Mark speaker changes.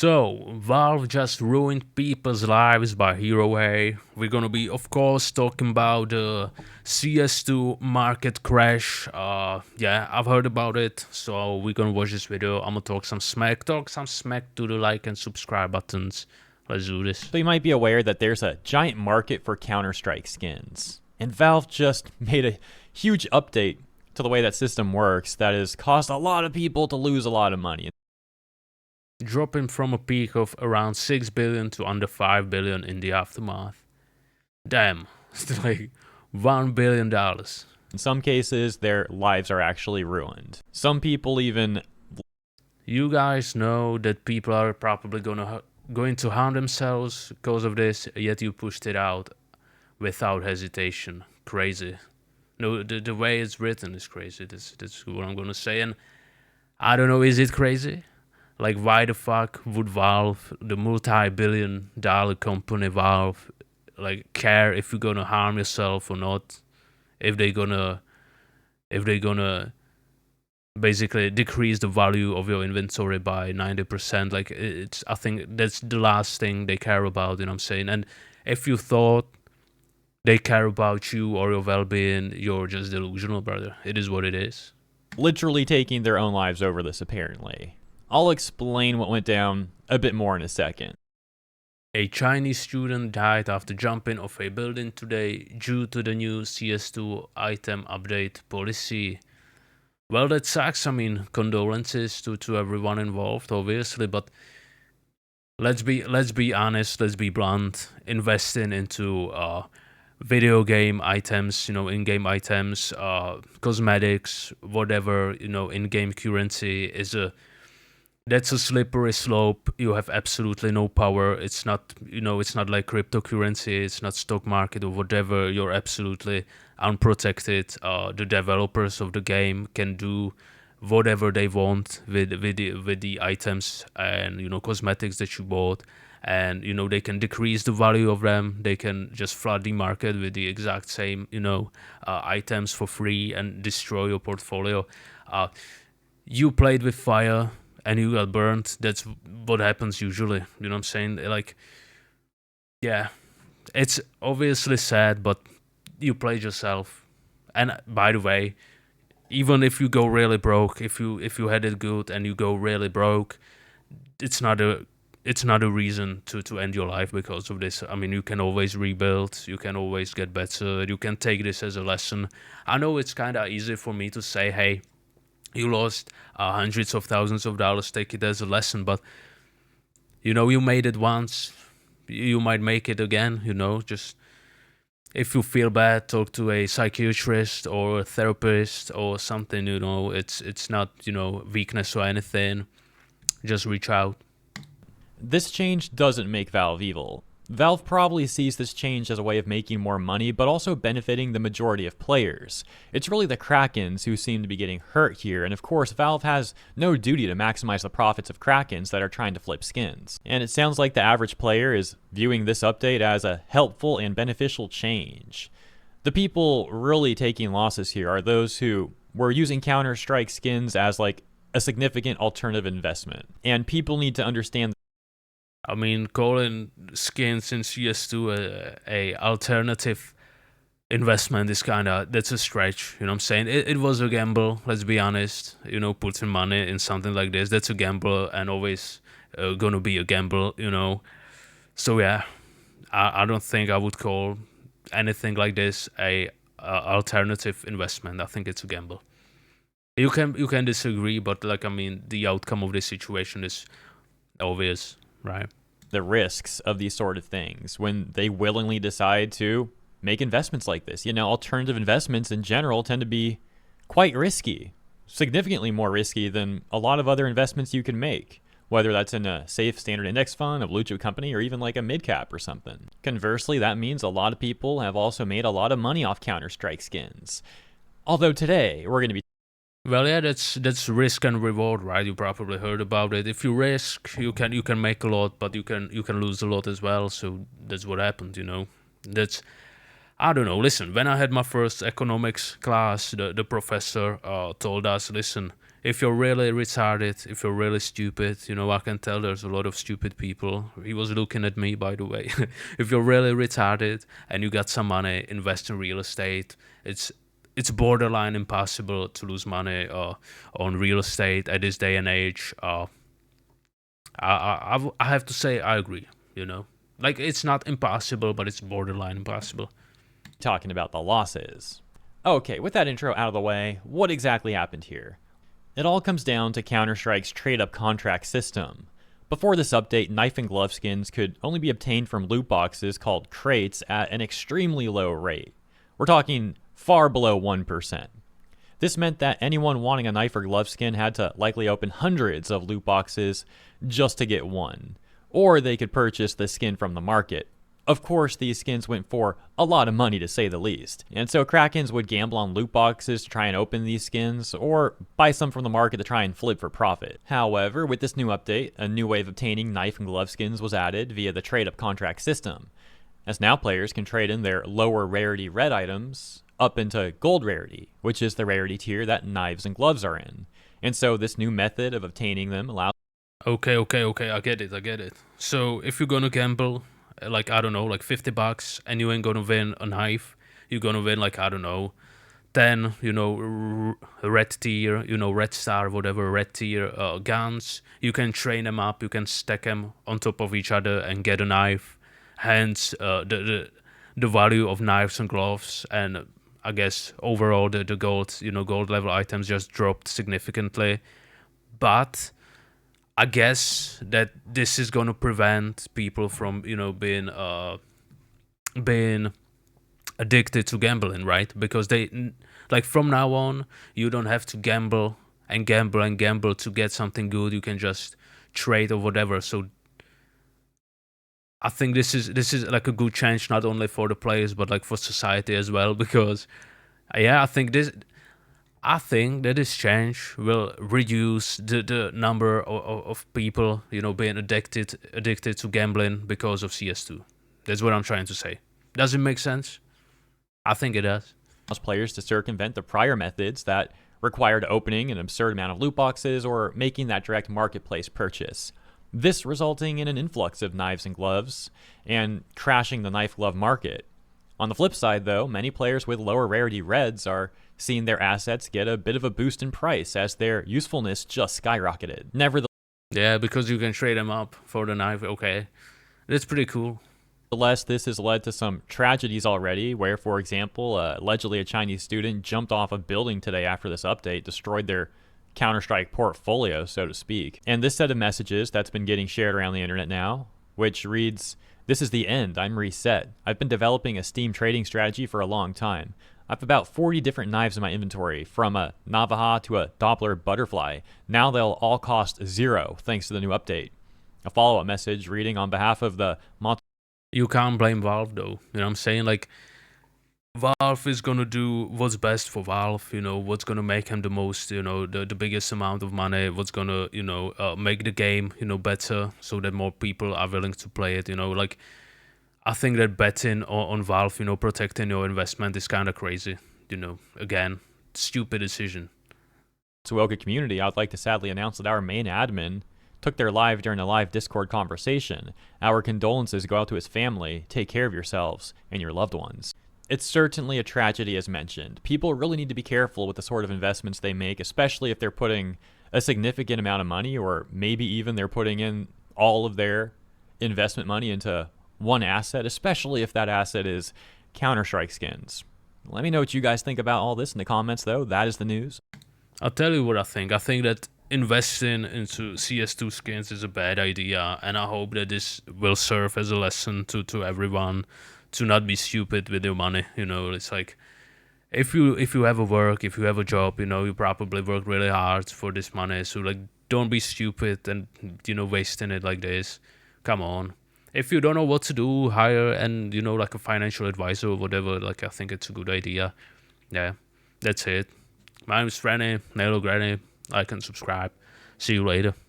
Speaker 1: So, Valve just ruined people's lives by Hero A. We're gonna be, of course, talking about the CS2 market crash. Yeah, I've heard about it, so we're gonna watch this video. I'm gonna talk some smack to the like and subscribe buttons. Let's do this.
Speaker 2: So you might be aware that there's a giant market for Counter-Strike skins. And Valve just made a huge update to the way that system works that has caused a lot of people to lose a lot of money.
Speaker 1: Dropping from a peak of around 6 billion to under 5 billion in the aftermath. Damn, it's like $1 billion.
Speaker 2: In some cases, their lives are actually ruined. Some people even...
Speaker 1: You guys know that people are probably going to harm themselves because of this, yet you pushed it out without hesitation. Crazy. No, the way it's written is crazy. That's what I'm gonna say. And I don't know, is it crazy? Like, why the fuck would Valve, the multi-billion-dollar company Valve, like, care if you're gonna harm yourself or not? If they're gonna basically decrease the value of your inventory by 90%, like, I think that's the last thing they care about, you know what I'm saying? And if you thought they care about you or your well-being, you're just delusional, brother. It is what it is.
Speaker 2: Literally taking their own lives over this, apparently. I'll explain what went down a bit more in a second.
Speaker 1: A Chinese student died after jumping off a building today due to the new CS2 item update policy. Well, that sucks. I mean, condolences to everyone involved, obviously, but let's be honest, let's be blunt. Investing into video game items, in-game items, cosmetics, whatever, in-game currency that's a slippery slope. You have absolutely no power. It's not, it's not like cryptocurrency. It's not stock market or whatever. You're absolutely unprotected. The developers of the game can do whatever they want with the items and cosmetics that you bought, and they can decrease the value of them. They can just flood the market with the exact same items for free and destroy your portfolio. You played with fire and you got burned. That's what happens usually. You know what I'm saying? Like, yeah, it's obviously sad, but you played yourself. And by the way, even if you go really broke, if you had it good and you go really broke, it's not a reason to end your life because of this. I mean, you can always rebuild, you can always get better, you can take this as a lesson. I know it's kind of easy for me to say, hey, you lost hundreds of thousands of dollars, take it as a lesson, but you made it once, you might make it again. Just if you feel bad, talk to a psychiatrist or a therapist or something. It's not weakness or anything. Just reach out.
Speaker 2: This change doesn't make Valve evil. Valve probably sees this change as a way of making more money, but also benefiting the majority of players. It's really the Krakens who seem to be getting hurt here, and of course Valve has no duty to maximize the profits of Krakens that are trying to flip skins. And it sounds like the average player is viewing this update as a helpful and beneficial change. The people really taking losses here are those who were using Counter-Strike skins as like a significant alternative investment. And people need to understand.
Speaker 1: I mean, calling skins in CS2 a alternative investment is that's a stretch. You know what I'm saying? It was a gamble, let's be honest. Putting money in something like this, that's a gamble and always gonna be a gamble, So yeah, I don't think I would call anything like this a alternative investment. I think it's a gamble. You can disagree, but the outcome of this situation is obvious, right?
Speaker 2: The risks of these sort of things when they willingly decide to make investments like this. Alternative investments in general tend to be quite risky, significantly more risky than a lot of other investments you can make, whether that's in a safe standard index fund, a blue chip company, or even like a mid cap or something. Conversely, that means a lot of people have also made a lot of money off Counter-Strike skins. Although today we're going to be...
Speaker 1: Well, yeah, that's risk and reward, right? You probably heard about it. If you risk, you can make a lot, but you can lose a lot as well. So that's what happened, That's, I don't know. Listen, when I had my first economics class, the professor told us, listen, if you're really retarded, if you're really stupid, I can tell there's a lot of stupid people. He was looking at me, by the way. If you're really retarded and you got some money, invest in real estate. It's borderline impossible to lose money on real estate at this day and age. I have to say I agree. Like it's not impossible, but it's borderline impossible.
Speaker 2: Talking about the losses. Okay, with that intro out of the way, what exactly happened here? It all comes down to Counter-Strike's trade-up contract system. Before this update, knife and glove skins could only be obtained from loot boxes called crates at an extremely low rate. We're talking far below 1%. This meant that anyone wanting a knife or glove skin had to likely open hundreds of loot boxes just to get one, or they could purchase the skin from the market. Of course, these skins went for a lot of money to say the least, and so Krakens would gamble on loot boxes to try and open these skins, or buy some from the market to try and flip for profit. However, with this new update, a new way of obtaining knife and glove skins was added via the trade-up contract system, as now players can trade in their lower rarity red items up into gold rarity, which is the rarity tier that knives and gloves are in. And so this new method of obtaining them allows...
Speaker 1: Okay, I get it. So if you're gonna gamble, like I don't know, like $50, and you ain't gonna win a knife, you're gonna win like I don't know, 10, red tier, red star, whatever, red tier guns. You can train them up, you can stack them on top of each other and get a knife. Hence, the value of knives and gloves, and I guess overall the gold, gold level items just dropped significantly. But I guess that this is gonna prevent people from, being addicted to gambling, right? Because like from now on, you don't have to gamble and gamble and gamble to get something good. You can just trade or whatever. So I think this is like a good change, not only for the players but like for society as well. Because yeah, I think that this change will reduce the number of people, being addicted to gambling because of CS2. That's what I'm trying to say. Does it make sense? I think it does.
Speaker 2: players to circumvent the prior methods that required opening an absurd amount of loot boxes or making that direct marketplace purchase. This resulting in an influx of knives and gloves and crashing the knife glove market. On the flip side, though, many players with lower rarity reds are seeing their assets get a bit of a boost in price as their usefulness just skyrocketed.
Speaker 1: Yeah, because you can trade them up for the knife. Okay, that's pretty cool.
Speaker 2: Nevertheless, this has led to some tragedies already, where, for example, allegedly a Chinese student jumped off a building today after this update, destroyed their Counter-Strike portfolio, so to speak. And this set of messages that's been getting shared around the internet now, which reads, "This is the end, I'm reset. I've been developing a Steam trading strategy for a long time. I have about 40 different knives in my inventory, from a Navaja to a Doppler butterfly. Now they'll all cost 0, thanks to the new update." A follow-up message reading, "On behalf of the
Speaker 1: You can't blame Valve though. You know what I'm saying? Like, Valve is gonna do what's best for Valve. What's gonna make him the most, the biggest amount of money. What's gonna, make the game, better, so that more people are willing to play it. Like, I think that betting on Valve, protecting your investment is kind of crazy. Again, stupid decision.
Speaker 2: Suoka community, I would like to sadly announce that our main admin took their life during a live Discord conversation. Our condolences go out to his family. Take care of yourselves and your loved ones. It's certainly a tragedy, as mentioned. People really need to be careful with the sort of investments they make, especially if they're putting a significant amount of money, or maybe even they're putting in all of their investment money into one asset, especially if that asset is Counter-Strike skins. Let me know what you guys think about all this in the comments, though. That is the news.
Speaker 1: I'll tell you what I think. I think that investing into CS2 skins is a bad idea, and I hope that this will serve as a lesson to everyone to not be stupid with your money. It's like, if you have a work, if you have a job, you probably work really hard for this money. So like, don't be stupid and wasting it like this. Come on. If you don't know what to do, hire and like a financial advisor or whatever. Like, I think it's a good idea. Yeah, that's it. My name is Franny, Nailo Granny. Like and subscribe. See you later.